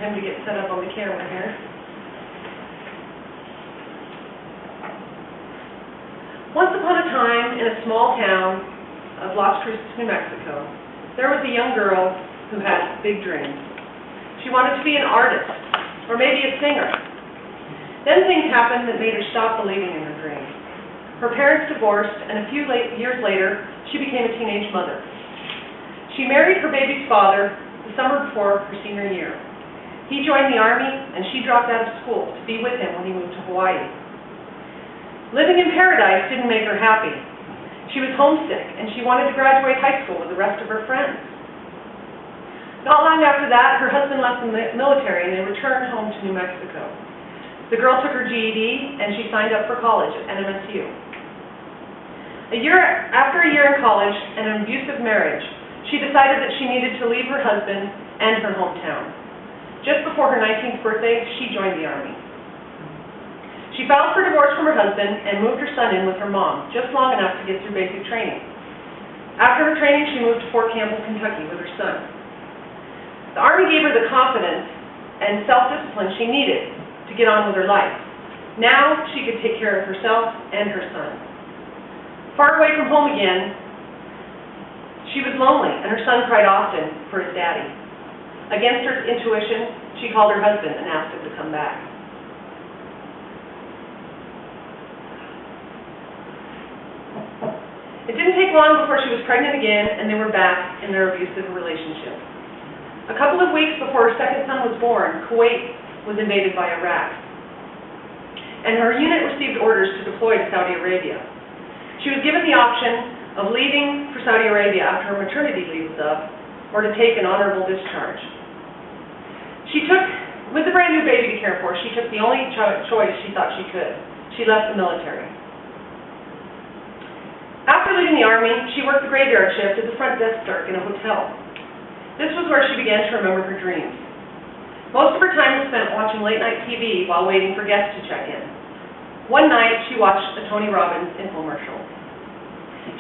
Time to get set up on the camera here. Once upon a time, in a small town of Las Cruces, New Mexico, there was a young girl who had big dreams. She wanted to be an artist, or maybe a singer. Then things happened that made her stop believing in her dreams. Her parents divorced, and a few years later, she became a teenage mother. She married her baby's father the summer before her senior year. He joined the Army, and she dropped out of school to be with him when he moved to Hawaii. Living in paradise didn't make her happy. She was homesick, and she wanted to graduate high school with the rest of her friends. Not long after that, her husband left the military, and they returned home to New Mexico. The girl took her GED, and she signed up for college at NMSU. After a year in college and an abusive marriage, she decided that she needed to leave her husband and her hometown. Just before her 19th birthday, she joined the Army. She filed for divorce from her husband and moved her son in with her mom, just long enough to get through basic training. After her training, she moved to Fort Campbell, Kentucky with her son. The Army gave her the confidence and self-discipline she needed to get on with her life. Now she could take care of herself and her son. Far away from home again, she was lonely, and her son cried often for his daddy. Against her intuition, she called her husband and asked him to come back. It didn't take long before she was pregnant again, and they were back in their abusive relationship. A couple of weeks before her second son was born, Kuwait was invaded by Iraq, and her unit received orders to deploy to Saudi Arabia. She was given the option of leaving for Saudi Arabia after her maternity leave was up, or to take an honorable discharge. With the brand new baby to care for, she took the only choice she thought she could. She left the military. After leaving the Army, she worked the graveyard shift as a front desk clerk in a hotel. This was where she began to remember her dreams. Most of her time was spent watching late-night TV while waiting for guests to check in. One night, she watched a Tony Robbins infomercial.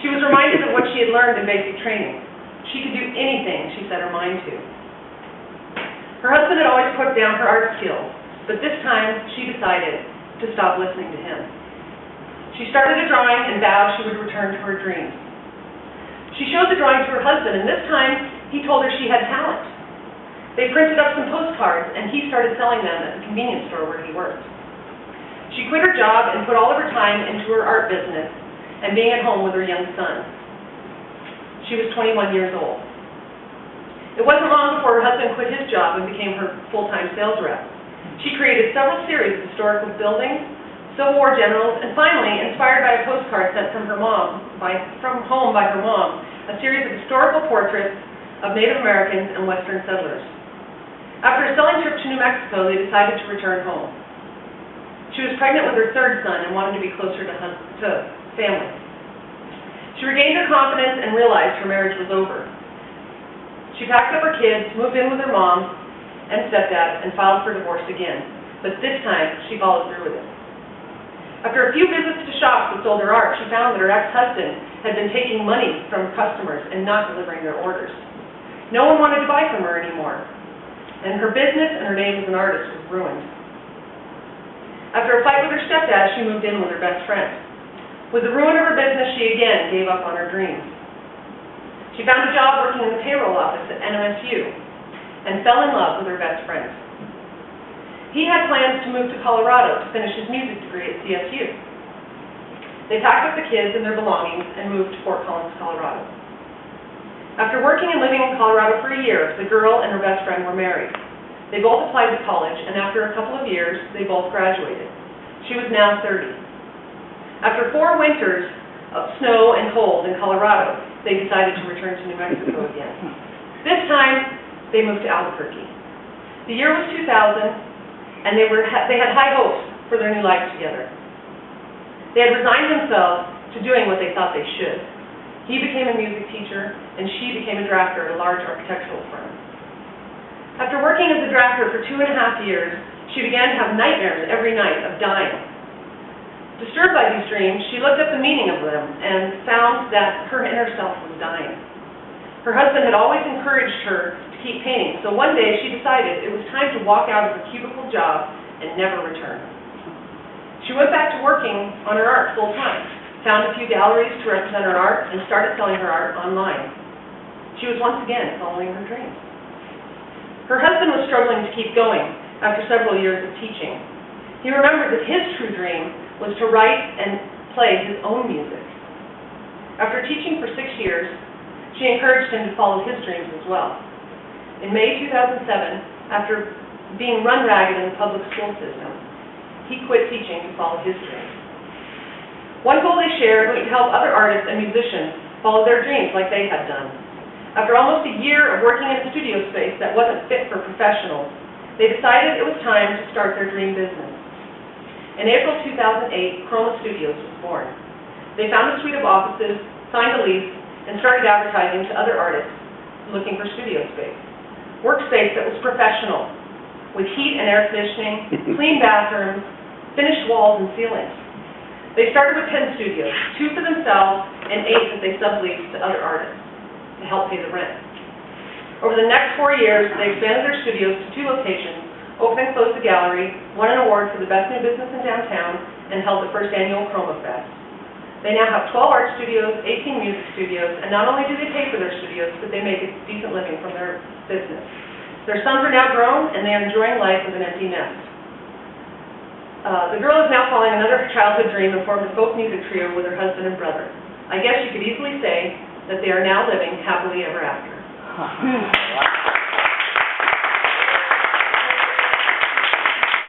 She was reminded of what she had learned in basic training. She could do anything she set her mind to. Her husband had always put down her art skills, but this time she decided to stop listening to him. She started a drawing and vowed she would return to her dreams. She showed the drawing to her husband, and this time he told her she had talent. They printed up some postcards, and he started selling them at the convenience store where he worked. She quit her job and put all of her time into her art business and being at home with her young son. She was 21 years old. It wasn't long before her husband quit his job and became her full-time sales rep. She created several series of historical buildings, Civil War generals, and finally, inspired by a postcard sent from her mom, a series of historical portraits of Native Americans and Western settlers. After a selling trip to New Mexico, they decided to return home. She was pregnant with her third son and wanted to be closer to family. She regained her confidence and realized her marriage was over. She packed up her kids, moved in with her mom and stepdad, and filed for divorce again. But this time, she followed through with it. After a few visits to shops that sold her art, she found that her ex-husband had been taking money from customers and not delivering their orders. No one wanted to buy from her anymore, and her business and her name as an artist was ruined. After a fight with her stepdad, she moved in with her best friend. With the ruin of her business, she again gave up on her dreams. She found a job working in the payroll office at NMSU and fell in love with her best friend. He had plans to move to Colorado to finish his music degree at CSU. They packed up the kids and their belongings and moved to Fort Collins, Colorado. After working and living in Colorado for a year, the girl and her best friend were married. They both applied to college, and after a couple of years, they both graduated. She was now 30. After 4 winters of snow and cold in Colorado, they decided to return to New Mexico again. This time, they moved to Albuquerque. The year was 2000, and they had high hopes for their new life together. They had resigned themselves to doing what they thought they should. He became a music teacher, and she became a drafter at a large architectural firm. After working as a drafter for 2.5 years, she began to have nightmares every night of dying. Disturbed by these dreams, she looked up the meaning of them and found that her inner self was dying. Her husband had always encouraged her to to keep painting, so one day she decided it was time to walk out of her cubicle job and never return. She went back to working on her art full-time, found a few galleries to represent her art, and started selling her art online. She was once again following her dreams. Her husband was struggling to keep going after several years of teaching. He remembered that his true dream was to write and play his own music. After teaching for 6 years, she encouraged him to follow his dreams as well. In May 2007, after being run ragged in the public school system, he quit teaching to follow his dreams. One goal they shared was to help other artists and musicians follow their dreams like they had done. After almost a year of working in a studio space that wasn't fit for professionals, they decided it was time to start their dream business. In April 2008, Chroma Studios was born. They found a suite of offices, signed a lease, and started advertising to other artists looking for studio space. Workspace that was professional, with heat and air conditioning, clean bathrooms, finished walls and ceilings. They started with 10 studios, 2 for themselves and 8 that they subleased to other artists to help pay the rent. Over the next 4 years, they expanded their studios to 2 locations, opened and closed the gallery, won an award for the best new business in downtown, and held the first annual Chroma Fest. They now have 12 art studios, 18 music studios, and not only do they pay for their studios, but they make a decent living from their business. Their sons are now grown, and they are enjoying life with an empty nest. The girl is now following another childhood dream and formed a folk music trio with her husband and brother. I guess you could easily say that they are now living happily ever after.